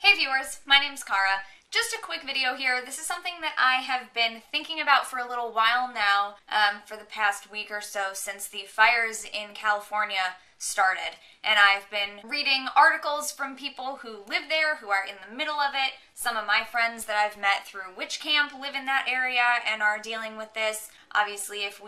Hey viewers, my name's Cara. Just a quick video here. This is something that I have been thinking about for a little while now, for the past week or so since the fires in California started. And I've been reading articles from people who live there, who are in the middle of it. Some of my friends that I've met through witch camp live in that area and are dealing with this. Obviously, if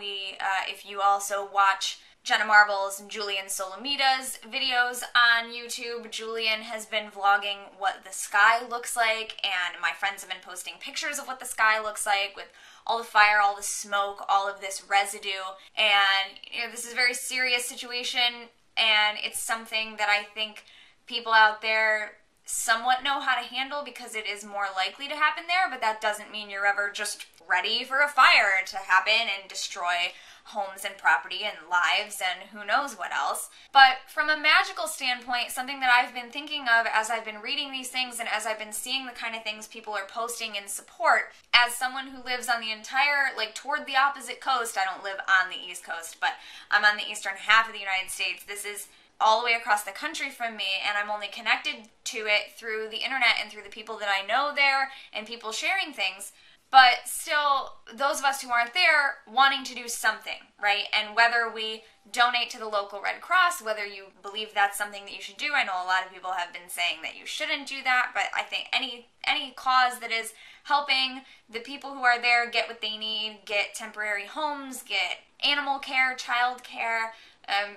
you also watch Jenna Marbles and Julian Solomita's videos on YouTube. Julian has been vlogging what the sky looks like, and my friends have been posting pictures of what the sky looks like with all the fire, all the smoke, all of this residue. And this is a very serious situation, and it's something that I think people out there somewhat know how to handle because it is more likely to happen there, but that doesn't mean you're ever just ready for a fire to happen and destroy homes and property and lives and who knows what else. But from a magical standpoint, something that I've been thinking of as I've been reading these things and as I've been seeing the kind of things people are posting in support, as someone who lives on the entire, toward the opposite coast, I don't live on the East Coast, but I'm on the eastern half of the United States. This is all the way across the country from me, and I'm only connected to it through the internet and through the people that I know there and people sharing things. But still, those of us who aren't there wanting to do something, right? And whether we donate to the local Red Cross, whether you believe that's something that you should do. I know a lot of people have been saying that you shouldn't do that, but I think any cause that is helping the people who are there get what they need, get temporary homes, get animal care, child care,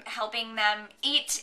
helping them eat,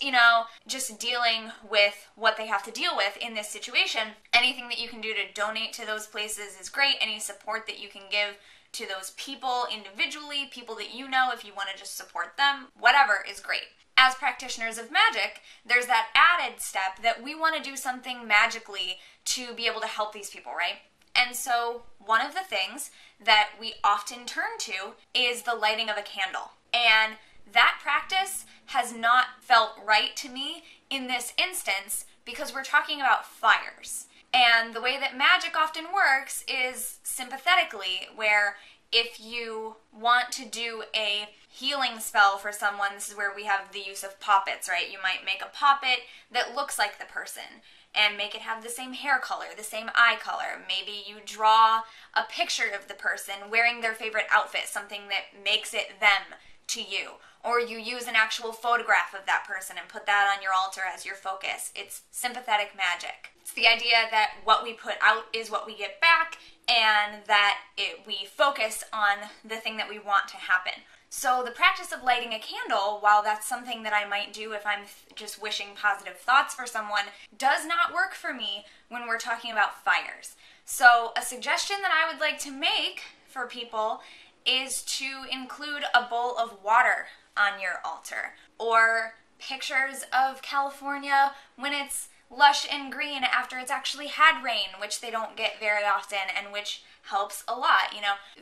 just dealing with what they have to deal with in this situation. Anything that you can do to donate to those places is great. Any support that you can give to those people individually, people that you know, if you want to just support them, whatever is great. As practitioners of magic, there's that added step that we want to do something magically to be able to help these people, right? And so one of the things that we often turn to is the lighting of a candle. And that practice has not felt right to me in this instance because we're talking about fires. And the way that magic often works is sympathetically, where if you want to do a healing spell for someone, this is where we have the use of poppets, right? You might make a poppet that looks like the person and make it have the same hair color, the same eye color. Maybe you draw a picture of the person wearing their favorite outfit, something that makes it them to you. Or you use an actual photograph of that person and put that on your altar as your focus. It's sympathetic magic. It's the idea that what we put out is what we get back, and that we focus on the thing that we want to happen. So the practice of lighting a candle, while that's something that I might do if I'm just wishing positive thoughts for someone, does not work for me when we're talking about fires. So a suggestion that I would like to make for people is to include a bowl of water on your altar, or pictures of California when it's lush and green after it's actually had rain, which they don't get very often and which helps a lot.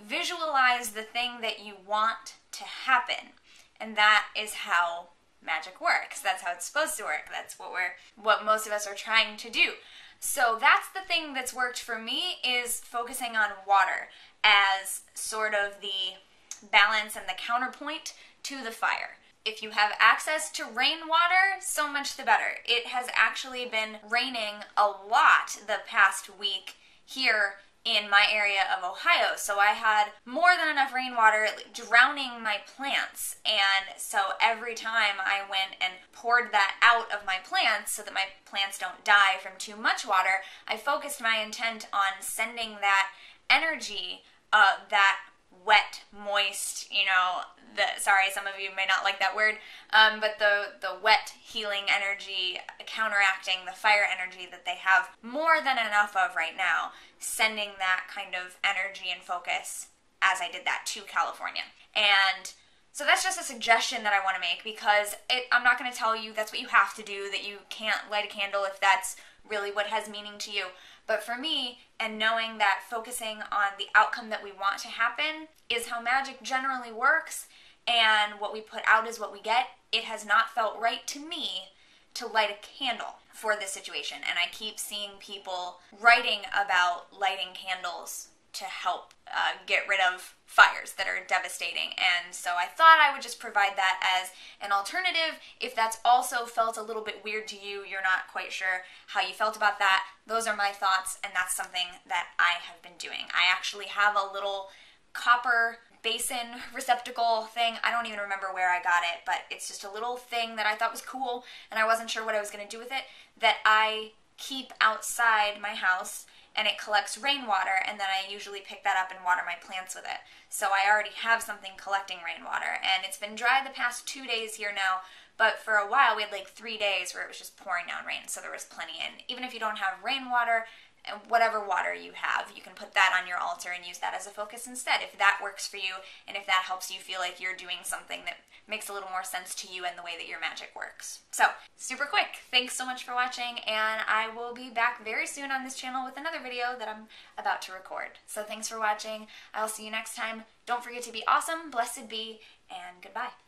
Visualize the thing that you want to happen, and that is how magic works. That's how it's supposed to work. That's what most of us are trying to do. So that's the thing that's worked for me, is focusing on water as sort of the balance and the counterpoint to the fire. If you have access to rainwater, so much the better. It has actually been raining a lot the past week here in my area of Ohio, so I had more than enough rainwater drowning my plants, and so every time I went and poured that out of my plants so that my plants don't die from too much water, I focused my intent on sending that energy, that wet, moist, sorry, some of you may not like that word, but the wet healing energy counteracting the fire energy that they have more than enough of right now, sending that kind of energy and focus as I did that to California. And so that's just a suggestion that I want to make, because I'm not going to tell you that's what you have to do, that you can't light a candle if that's really what has meaning to you. But for me, and knowing that focusing on the outcome that we want to happen is how magic generally works, and what we put out is what we get, it has not felt right to me to light a candle for this situation. And I keep seeing people writing about lighting candles to help get rid of fires that are devastating. And so I thought I would just provide that as an alternative. If that's also felt a little bit weird to you, you're not quite sure how you felt about that, those are my thoughts, and that's something that I have been doing. I actually have a little copper basin receptacle thing. I don't even remember where I got it, but it's just a little thing that I thought was cool, and I wasn't sure what I was going to do with it, that I keep outside my house, and it collects rainwater, and then I usually pick that up and water my plants with it. So I already have something collecting rainwater, and it's been dry the past 2 days here now, but for a while we had like 3 days where it was just pouring down rain, so there was plenty. And even if you don't have rainwater, whatever water you have, you can put that on your altar and use that as a focus instead, if that works for you, and if that helps you feel like you're doing something that makes a little more sense to you and the way that your magic works. So, super quick, thanks so much for watching, and I will be back very soon on this channel with another video that I'm about to record. So thanks for watching, I'll see you next time. Don't forget to be awesome, blessed be, and goodbye.